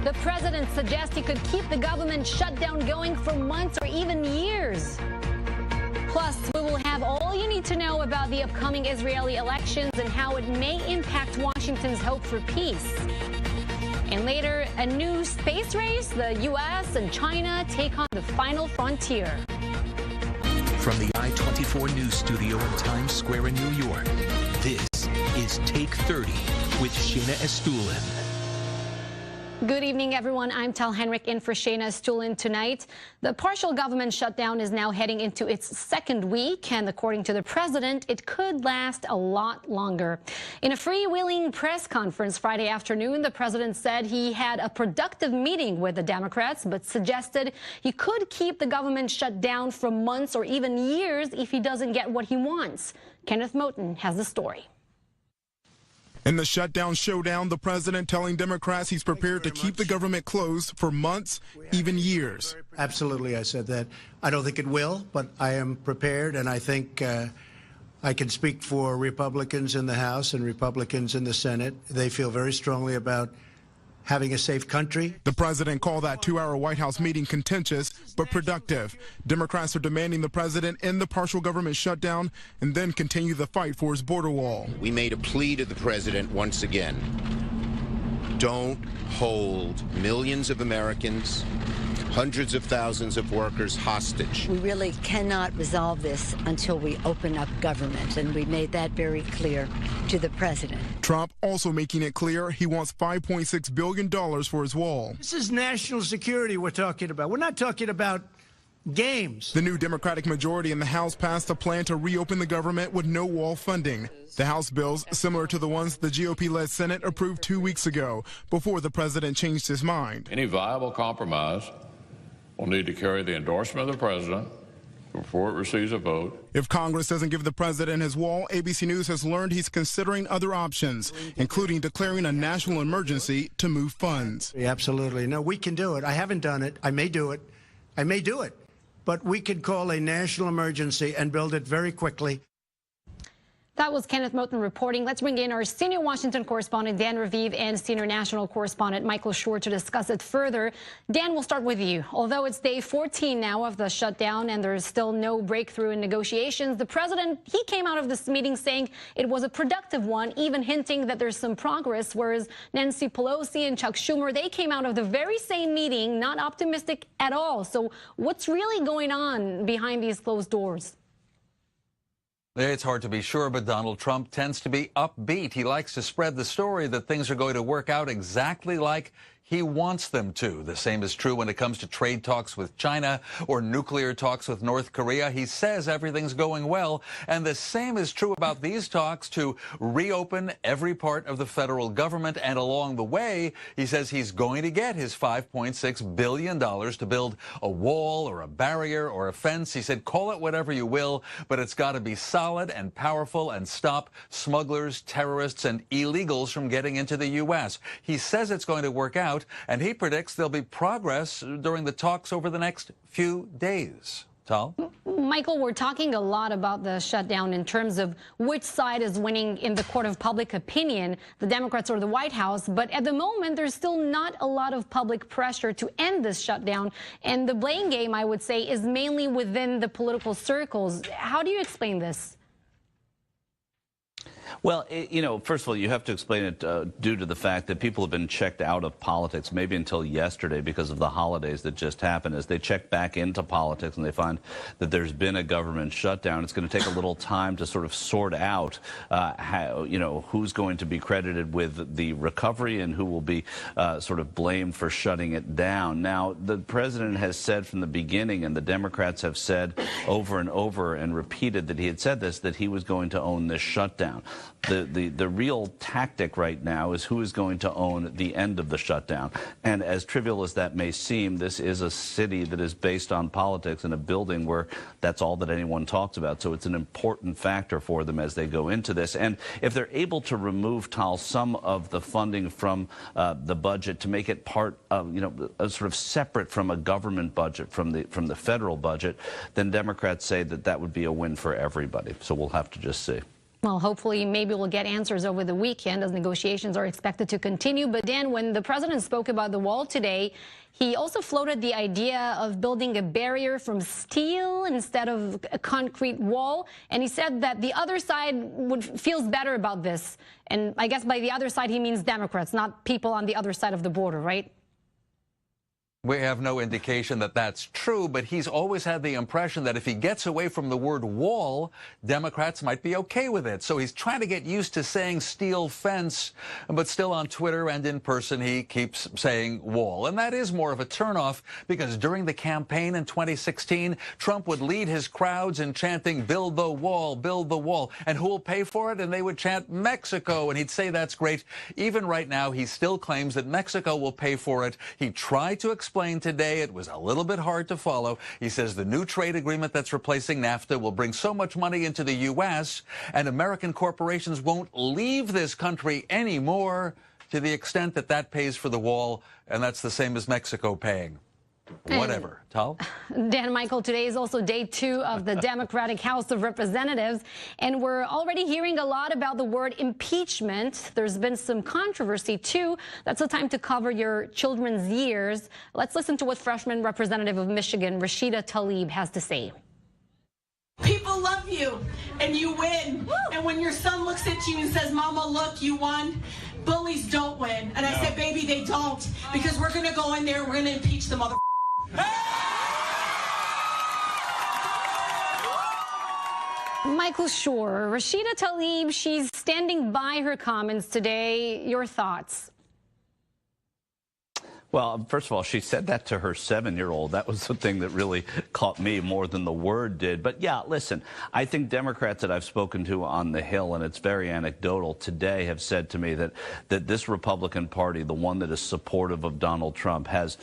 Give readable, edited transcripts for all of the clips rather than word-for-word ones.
The president suggests he could keep the government shutdown going for months or even years. Plus, we will have all you need to know about the upcoming Israeli elections and how it may impact Washington's hope for peace. And later, a new space race. The U.S. and China take on the final frontier. From the I-24 News Studio in Times Square in New York, this is Take 30 with Shayna Estulin. Good evening, everyone. I'm Tal Henrik in for Shayna Estulin tonight. The partial government shutdown is now heading into its second week, and according to the president, it could last a lot longer. In a freewheeling press conference Friday afternoon, the president said he had a productive meeting with the Democrats, but suggested he could keep the government shut down for months or even years if he doesn't get what he wants. Kenneth Moton has the story. In the shutdown showdown, the president telling Democrats he's prepared to keep the government closed for months, even years. Absolutely, I said that. I don't think it will, but I am prepared, and I think I can speak for Republicans in the House and Republicans in the Senate. They feel very strongly about having a safe country. The president called that two-hour White House meeting contentious but productive. Democrats are demanding the president end the partial government shutdown and then continue the fight for his border wall. We made a plea to the president once again. Don't hold millions of Americans, hundreds of thousands of workers hostage. We really cannot resolve this until we open up government, and we made that very clear to the president. Trump also making it clear he wants $5.6 billion for his wall. This is national security we're talking about. We're not talking about games. The new Democratic majority in the House passed a plan to reopen the government with no wall funding. The House bills, similar to the ones the GOP-led Senate approved 2 weeks ago, before the president changed his mind. Any viable compromise will need to carry the endorsement of the president before it receives a vote. If Congress doesn't give the president his wall, ABC News has learned he's considering other options, including declaring a national emergency to move funds. Absolutely. No, we can do it. I haven't done it. I may do it. I may do it. But we could call a national emergency and build it very quickly. That was Kenneth Moton reporting. Let's bring in our senior Washington correspondent, Dan Raviv, and senior national correspondent, Michael Schur, to discuss it further. Dan, we'll start with you. Although it's day 14 now of the shutdown and there's still no breakthrough in negotiations, the president, he came out of this meeting saying it was a productive one, even hinting that there's some progress, whereas Nancy Pelosi and Chuck Schumer, they came out of the very same meeting not optimistic at all. So what's really going on behind these closed doors? It's hard to be sure, but Donald Trump tends to be upbeat. He likes to spread the story that things are going to work out exactly like he wants them to. The same is true when it comes to trade talks with China or nuclear talks with North Korea. He says everything's going well, and the same is true about these talks to reopen every part of the federal government. And along the way, he says he's going to get his $5.6 billion to build a wall or a barrier or a fence. He said, call it whatever you will, but it's got to be solid and powerful and stop smugglers, terrorists, and illegals from getting into the U.S. He says it's going to work out, and he predicts there'll be progress during the talks over the next few days. Tal? Michael, we're talking a lot about the shutdown in terms of which side is winning in the court of public opinion, the Democrats or the White House. But at the moment, there's still not a lot of public pressure to end this shutdown. And the blame game, I would say, is mainly within the political circles. How do you explain this? Well, you know, first of all, you have to explain it due to the fact that people have been checked out of politics, maybe until yesterday because of the holidays that just happened. As they check back into politics and they find that there's been a government shutdown, it's going to take a little time to sort of sort out how, you know, who's going to be credited with the recovery and who will be sort of blamed for shutting it down. Now, the president has said from the beginning, and the Democrats have said over and over and repeated that he had said this, that he was going to own this shutdown. The real tactic right now is who is going to own the end of the shutdown. And as trivial as that may seem, this is a city that is based on politics in a building where that's all that anyone talks about. So it's an important factor for them as they go into this. And if they're able to remove, Tal, some of the funding from the budget to make it part of, you know, sort of separate from a government budget, from the federal budget, then Democrats say that that would be a win for everybody. So we'll have to just see. Well, hopefully, maybe we'll get answers over the weekend as negotiations are expected to continue. But Dan, when the president spoke about the wall today, he also floated the idea of building a barrier from steel instead of a concrete wall. And he said that the other side feels better about this. And I guess by the other side, he means Democrats, not people on the other side of the border, right? We have no indication that that's true, but he's always had the impression that if he gets away from the word wall, Democrats might be okay with it. So he's trying to get used to saying steel fence, but still on Twitter and in person, he keeps saying wall. And that is more of a turnoff because during the campaign in 2016, Trump would lead his crowds in chanting, build the wall, build the wall. And who will pay for it? And they would chant Mexico. And he'd say that's great. Even right now, he still claims that Mexico will pay for it. He tried to explain today. It was a little bit hard to follow. He says the new trade agreement that's replacing NAFTA will bring so much money into the U.S. and American corporations won't leave this country anymore to the extent that that pays for the wall, and that's the same as Mexico paying. Whatever. Tal? Dan, Michael, today is also day 2 of the Democratic House of Representatives, and we're already hearing a lot about the word impeachment. There's been some controversy, too. That's the time to cover your children's years. Let's listen to what freshman representative of Michigan, Rashida Tlaib, has to say. People love you, and you win. Woo! And when your son looks at you and says, Mama, look, you won, bullies don't win. And I said, baby, they don't, because we're going to go in there and we're going to impeach the mother. Michael Schur, Rashida Tlaib, she's standing by her comments today. Your thoughts? Well, first of all, she said that to her 7-year-old. That was the thing that really caught me more than the word did. But yeah, listen, I think Democrats that I've spoken to on the Hill, and it's very anecdotal, today have said to me that this Republican Party, the one that is supportive of Donald Trump, has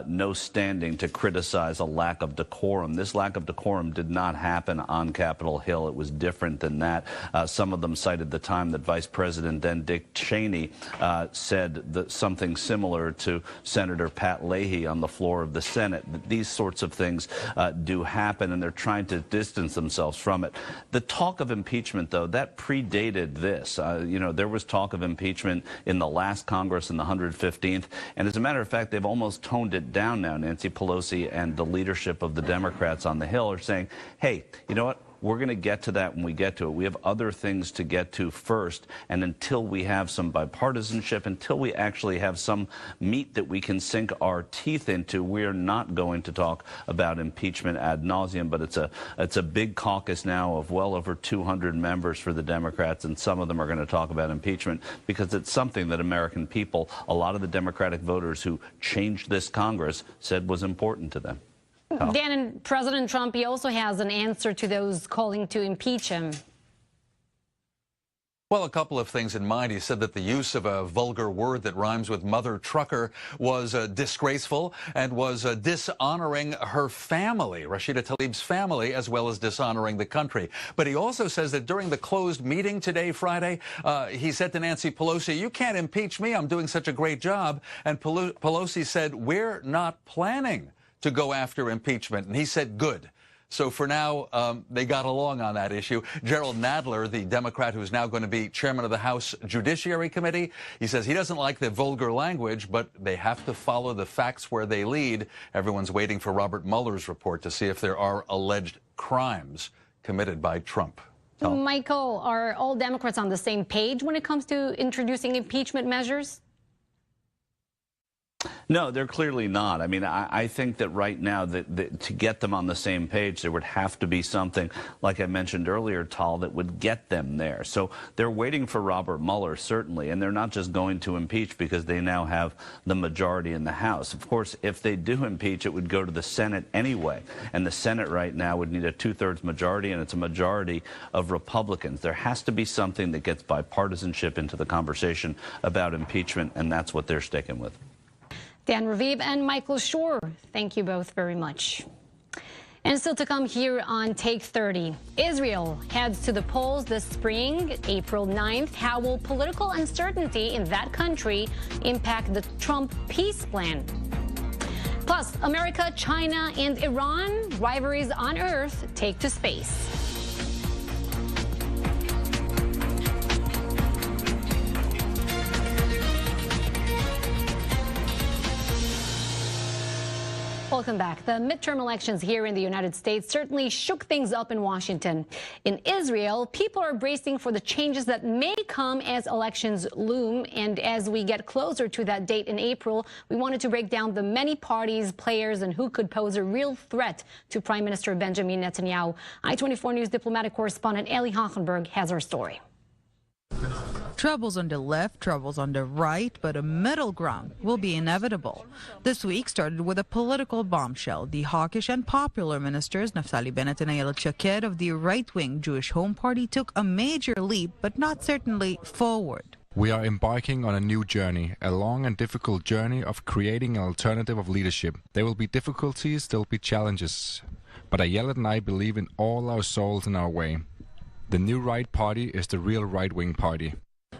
no standing to criticize a lack of decorum. This lack of decorum did not happen on Capitol Hill. It was different than that. Some of them cited the time that Vice President then Dick Cheney said something similar to Senator Pat Leahy on the floor of the Senate. These sorts of things do happen, and they're trying to distance themselves from it. The talk of impeachment, though, that predated this. You know, there was talk of impeachment in the last Congress in the 115th, and as a matter of fact, they've almost toned it down now. Nancy Pelosi and the leadership of the Democrats on the Hill are saying, hey, you know what? We're going to get to that when we get to it. We have other things to get to first. And until we have some bipartisanship, until we actually have some meat that we can sink our teeth into, we are not going to talk about impeachment ad nauseum. But it's a big caucus now of well over 200 members for the Democrats, and some of them are going to talk about impeachment because it's something that American people, a lot of the Democratic voters who changed this Congress, said was important to them. Dan, and President Trump, he also has an answer to those calling to impeach him. Well, a couple of things in mind. He said that the use of a vulgar word that rhymes with mother trucker was disgraceful and was dishonoring her family, Rashida Tlaib's family, as well as dishonoring the country. But he also says that during the closed meeting today, Friday, he said to Nancy Pelosi, you can't impeach me. I'm doing such a great job. And Pelosi said, we're not planning to go after impeachment. And he said, good. So for now, they got along on that issue. Gerald Nadler, the Democrat who's now going to be chairman of the House Judiciary Committee, he says he doesn't like the vulgar language, but they have to follow the facts where they lead. Everyone's waiting for Robert Mueller's report to see if there are alleged crimes committed by Trump. Michael, are all Democrats on the same page when it comes to introducing impeachment measures? No, they're clearly not. I mean, I think that right now that to get them on the same page, there would have to be something, like I mentioned earlier, Tal, that would get them there. So they're waiting for Robert Mueller, certainly, and they're not just going to impeach because they now have the majority in the House. Of course, if they do impeach, it would go to the Senate anyway, and the Senate right now would need a 2/3 majority, and it's a majority of Republicans. There has to be something that gets bipartisanship into the conversation about impeachment, and that's what they're sticking with. Dan Raviv and Michael Schur, thank you both very much. And still to come here on Take 30, Israel heads to the polls this spring, April 9th. How will political uncertainty in that country impact the Trump peace plan? Plus, America, China, and Iran, rivalries on Earth take to space. Welcome back. The midterm elections here in the United States certainly shook things up in Washington. In Israel, people are bracing for the changes that may come as elections loom. And as we get closer to that date in April, we wanted to break down the many parties, players, and who could pose a real threat to Prime Minister Benjamin Netanyahu. I-24 News diplomatic correspondent Eli Hochenberg has our story. Troubles on the left, troubles on the right, but a middle ground will be inevitable. This week started with a political bombshell. The hawkish and popular ministers Naftali Bennett and Ayelet Shaked of the right-wing Jewish Home Party took a major leap, but not certainly forward. We are embarking on a new journey, a long and difficult journey of creating an alternative of leadership. There will be difficulties, there will be challenges. But Ayelet and I believe in all our souls and our way. The new right party is the real right-wing party.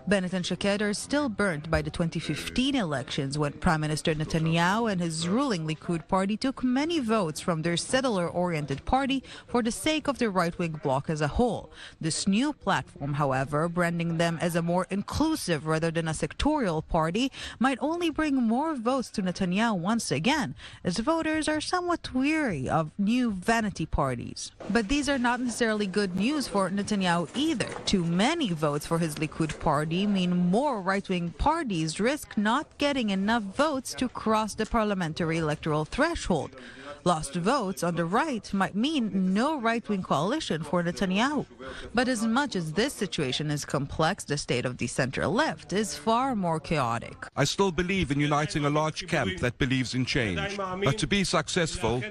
Bennett and Shaked are still burnt by the 2015 elections when Prime Minister Netanyahu and his ruling Likud party took many votes from their settler-oriented party for the sake of the right-wing bloc as a whole. This new platform, however, branding them as a more inclusive rather than a sectorial party, might only bring more votes to Netanyahu once again, as voters are somewhat weary of new vanity parties. But these are not necessarily good news for Netanyahu either. Too many votes for his Likud party mean more right-wing parties risk not getting enough votes to cross the parliamentary electoral threshold. Lost votes on the right might mean no right-wing coalition for Netanyahu. But as much as this situation is complex, the state of the center-left is far more chaotic. I still believe in uniting a large camp that believes in change. But to be successful,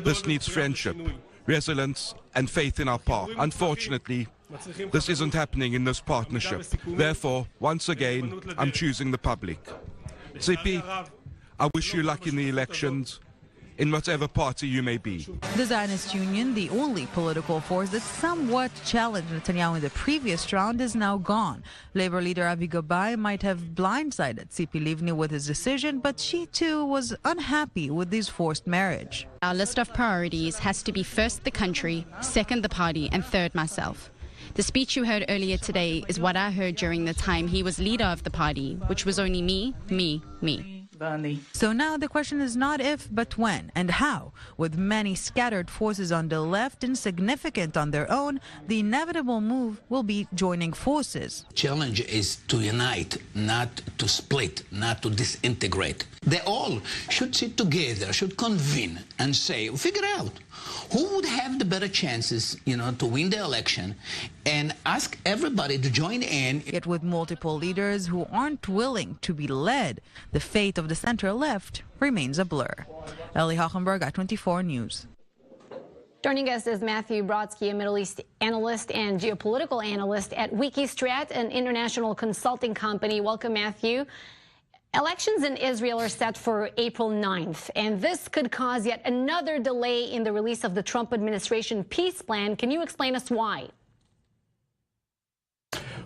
this needs friendship, resilience, and faith in our path. Unfortunately, this isn't happening in this partnership. Therefore, once again, I'm choosing the public. Tzipi, I wish you luck in the elections, in whatever party you may be. The Zionist Union, the only political force that somewhat challenged Netanyahu in the previous round, is now gone. Labour leader Avi Gabai might have blindsided Tzipi Livni with his decision, but she too was unhappy with this forced marriage. Our list of priorities has to be first the country, second the party, and third myself. The speech you heard earlier today is what I heard during the time he was leader of the party, which was only me, me, me. So now the question is not if, but when and how. With many scattered forces on the left, insignificant on their own, the inevitable move will be joining forces. Challenge is to unite, not to split, not to disintegrate. They all should sit together, should convene and say, figure out who would have the better chances, to win the election, and ask everybody to join in. Yet with multiple leaders who aren't willing to be led, the fate of the center-left remains a blur. Eli Hochenberg, I-24 News. Joining us is Matthew Brodsky, a Middle East analyst and geopolitical analyst at Wikistrat, an international consulting company. Welcome, Matthew. Elections in Israel are set for April 9th, and this could cause yet another delay in the release of the Trump administration peace plan. Can you explain us why?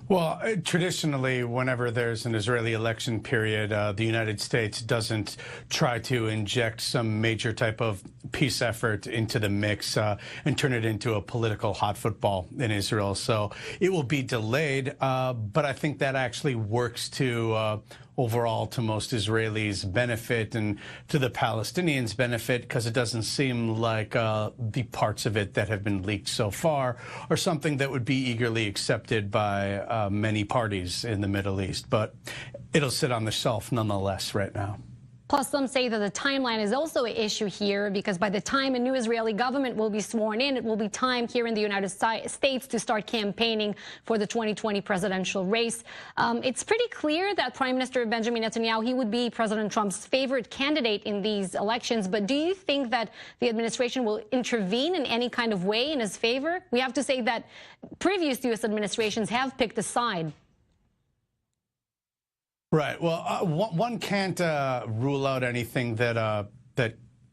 Well, traditionally, whenever there's an Israeli election period, the United States doesn't try to inject some major type of peace effort into the mix and turn it into a political hot football in Israel. So it will be delayed, but I think that actually works to overall to most Israelis' benefit and to the Palestinians' benefit, because it doesn't seem like the parts of it that have been leaked so far are something that would be eagerly accepted by many parties in the Middle East. But it'll sit on the shelf nonetheless right now. Plus, some say that the timeline is also an issue here, because by the time a new Israeli government will be sworn in, it will be time here in the United States to start campaigning for the 2020 presidential race. It's pretty clear that Prime Minister Benjamin Netanyahu, he would be President Trump's favorite candidate in these elections. But do you think that the administration will intervene in any kind of way in his favor? We have to say that previous U.S. administrations have picked a side. Right. Well, one can't rule out anything that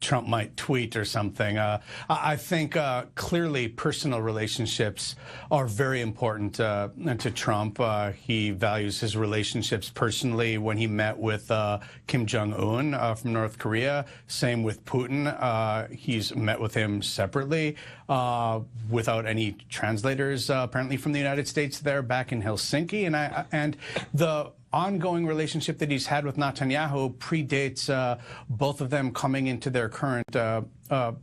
Trump might tweet or something. I think clearly personal relationships are very important to Trump. He values his relationships personally when he met with Kim Jong-un from North Korea. Same with Putin. He's met with him separately without any translators apparently from the United States there back in Helsinki. And the ongoing relationship that he's had with Netanyahu predates both of them coming into their current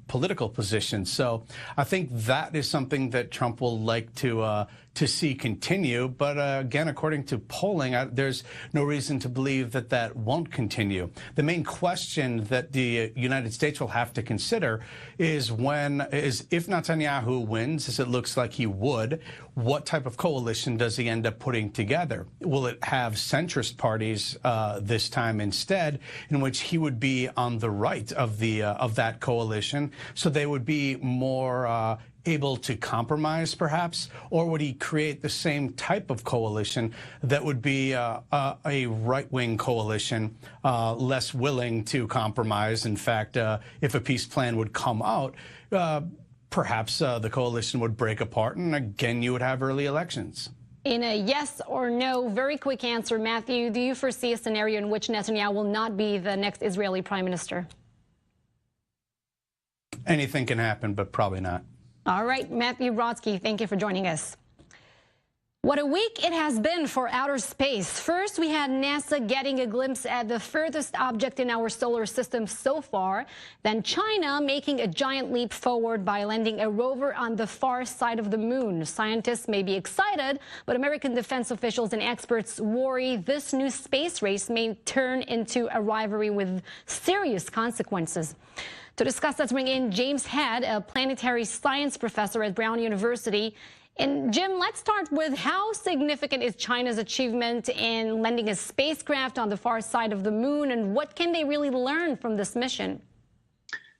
political positions. So I think that is something that Trump will like to see continue. But again, according to polling, there's no reason to believe that that won't continue. The main question that the United States will have to consider is if Netanyahu wins, as it looks like he would, what type of coalition does he end up putting together? Will it have centrist parties this time instead, in which he would be on the right of that coalition, so they would be more able to compromise, perhaps? Or would he create the same type of coalition that would be a right-wing coalition, less willing to compromise? In fact, if a peace plan would come out, perhaps the coalition would break apart, and again, you would have early elections. In a yes or no, very quick answer, Matthew, do you foresee a scenario in which Netanyahu will not be the next Israeli prime minister? Anything can happen, but probably not. All right, Matthew Brodsky, thank you for joining us. What a week it has been for outer space. First, we had NASA getting a glimpse at the furthest object in our solar system so far. Then China making a giant leap forward by landing a rover on the far side of the moon. Scientists may be excited, but American defense officials and experts worry this new space race may turn into a rivalry with serious consequences. To discuss, let's bring in James Head, a planetary science professor at Brown University. And Jim, let's start with how significant is China's achievement in landing a spacecraft on the far side of the moon, and what can they really learn from this mission?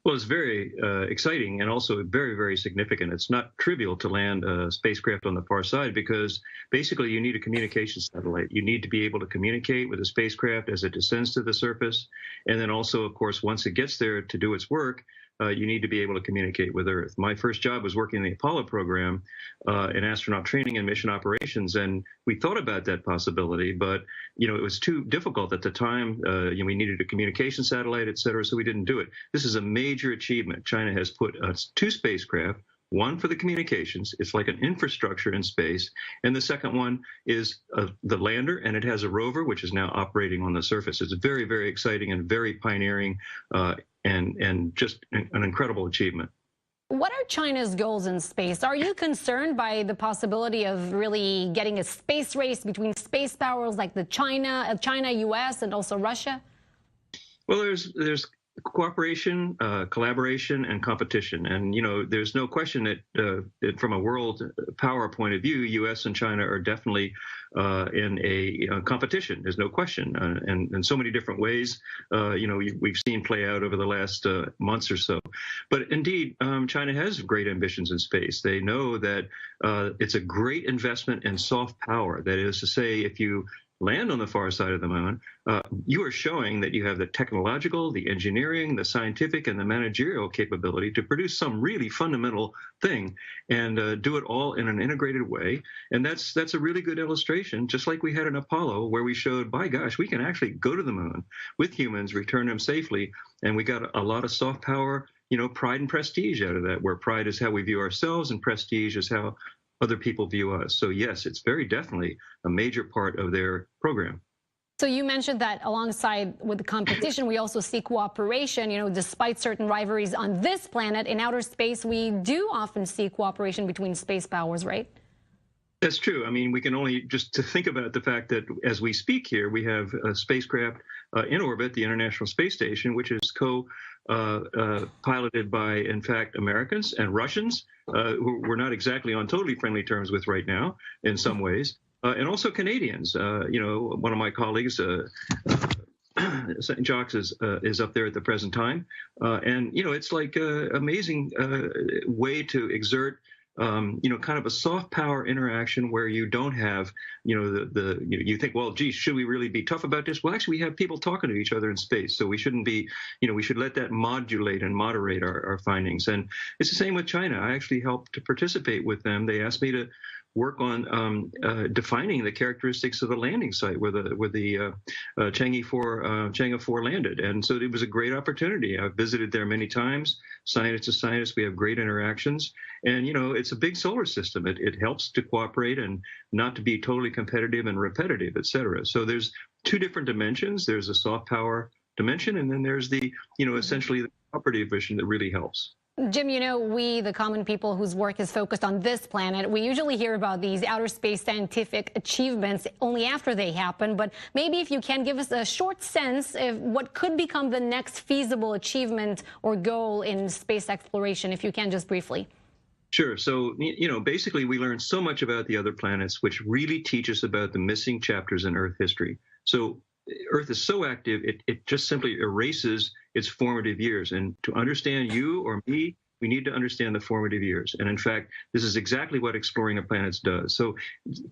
Well, it's very exciting and also very, very significant. It's not trivial to land a spacecraft on the far side because basically you need a communication satellite. You need to be able to communicate with the spacecraft as it descends to the surface. And then also, of course, once it gets there to do its work, you need to be able to communicate with Earth. My first job was working in the Apollo program in astronaut training and mission operations, and we thought about that possibility, but it was too difficult at the time. We needed a communication satellite, et cetera, so we didn't do it. This is a major achievement. China has put 2 spacecraft, one for the communications. It's like an infrastructure in space. And the second one is the lander, and it has a rover, which is now operating on the surface. It's very, very exciting and very pioneering and just an incredible achievement. What are China's goals in space? Are you concerned by the possibility of really getting a space race between space powers like the China, U.S., and also Russia? Well, there's cooperation, collaboration, and competition. And, there's no question that from a world power point of view, U.S. and China are definitely in a competition. There's no question. And in so many different ways, we've seen play out over the last months or so. But indeed, China has great ambitions in space. They know that it's a great investment in soft power. That is to say, if you land on the far side of the moon, you are showing that you have the technological, the engineering, the scientific, and the managerial capability to produce some really fundamental thing and do it all in an integrated way. And that's a really good illustration, just like we had in Apollo, where we showed, by gosh, we can actually go to the moon with humans, return them safely, and we got a lot of soft power, pride and prestige out of that, where pride is how we view ourselves and prestige is how other people view us. So yes, it's very definitely a major part of their program. So you mentioned that alongside with the competition, we also see cooperation. Despite certain rivalries on this planet, in outer space, we do often see cooperation between space powers, right? That's true. I mean, we can only just to think about the fact that as we speak here, we have a spacecraft in orbit, the International Space Station, which is piloted by, in fact, Americans and Russians, who we're not exactly on totally friendly terms with right now in some ways, and also Canadians. One of my colleagues, St. Jacques, is up there at the present time. And, it's like an amazing way to exert kind of a soft power interaction where you don't have, you think, well, gee, should we really be tough about this? Well, actually, we have people talking to each other in space, so we shouldn't be, we should let that modulate and moderate our findings. And it's the same with China. I actually helped to participate with them. They asked me to work on defining the characteristics of the landing site where the Chang'e 4 landed. And so it was a great opportunity. I've visited there many times. Scientist to scientist, we have great interactions. And, it's a big solar system. It helps to cooperate and not to be totally competitive and repetitive, et cetera. So there's two different dimensions. There's a soft power dimension, and then there's the, essentially the property vision that really helps. Jim, we, the common people whose work is focused on this planet, we usually hear about these outer space scientific achievements only after they happen. But maybe if you can give us a short sense of what could become the next feasible achievement or goal in space exploration, if you can just briefly. Sure. So, basically we learn so much about the other planets, which really teach us about the missing chapters in Earth history. So Earth is so active, it just simply erases its formative years. And to understand you or me, we need to understand the formative years. And in fact, this is exactly what exploring the planets does. So,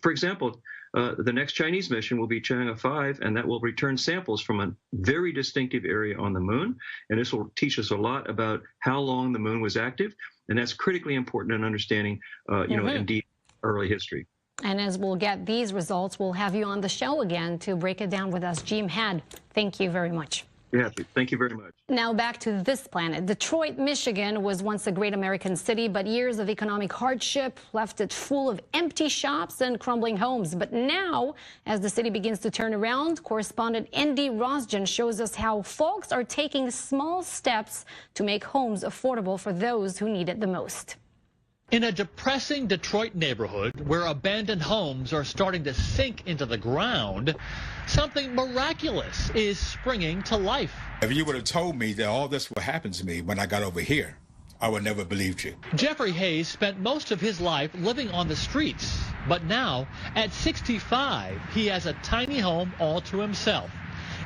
for example, the next Chinese mission will be Chang'e 5, and that will return samples from a very distinctive area on the moon. And this will teach us a lot about how long the moon was active. And that's critically important in understanding, indeed, early history. And as we'll get these results, we'll have you on the show again to break it down with us. Jim Hadd, thank you very much. Yeah, thank you very much. Now back to this planet. Detroit, Michigan was once a great American city, but years of economic hardship left it full of empty shops and crumbling homes. But now, as the city begins to turn around, correspondent Andy Rosjan shows us how folks are taking small steps to make homes affordable for those who need it the most. In a depressing Detroit neighborhood where abandoned homes are starting to sink into the ground, something miraculous is springing to life. If you would have told me that all this would happen to me when I got over here, I would never have believed you. Jeffrey Hayes spent most of his life living on the streets, but now, at 65, he has a tiny home all to himself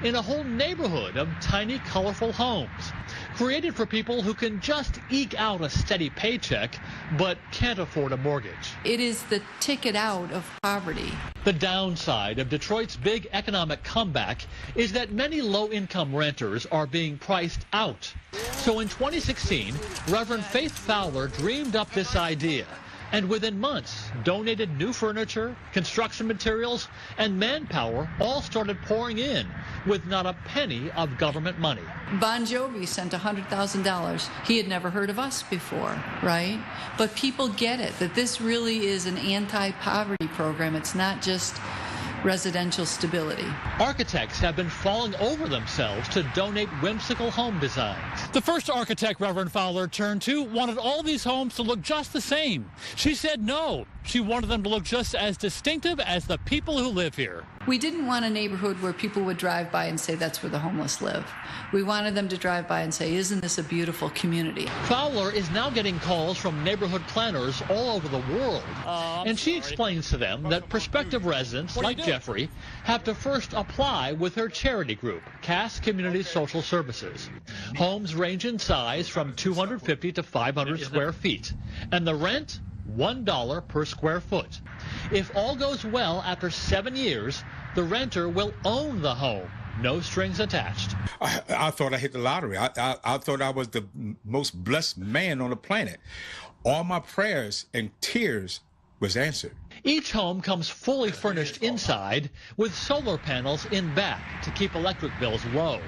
in a whole neighborhood of tiny, colorful homes, created for people who can just eke out a steady paycheck but can't afford a mortgage. It is the ticket out of poverty. The downside of Detroit's big economic comeback is that many low-income renters are being priced out. So in 2016, Reverend Faith Fowler dreamed up this idea, and within months donated new furniture, construction materials, and manpower all started pouring in with not a penny of government money. Bon Jovi sent $100,000. He had never heard of us before, right? But people get it, that this really is an anti-poverty program. It's not just residential stability. Architects have been falling over themselves to donate whimsical home designs. The first architect Reverend Fowler turned to wanted all these homes to look just the same. She said no. She wanted them to look just as distinctive as the people who live here. We didn't want a neighborhood where people would drive by and say that's where the homeless live. We wanted them to drive by and say, isn't this a beautiful community? Fowler is now getting calls from neighborhood planners all over the world. And she explains to them that prospective residents like Jeffrey have to first apply with her charity group, Cass Community Social Services. Homes range in size from 250 to 500 square feet, and the rent, $1 per square foot. If all goes well, after 7 years, the renter will own the home. No strings attached. I thought I hit the lottery. I thought I was the most blessed man on the planet. All my prayers and tears was answered. Each home comes fully furnished inside with solar panels in back to keep electric bills low.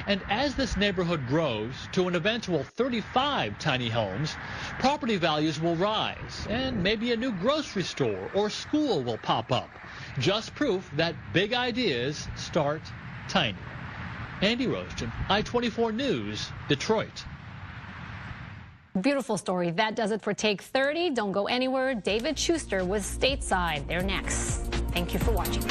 And as this neighborhood grows to an eventual 35 tiny homes, property values will rise, and maybe a new grocery store or school will pop up. Just proof that big ideas start tiny. Andy Rosjan, I-24 News, Detroit. Beautiful story. That does it for Take 30. Don't go anywhere. David Schuster with Stateside. They're next. Thank you for watching.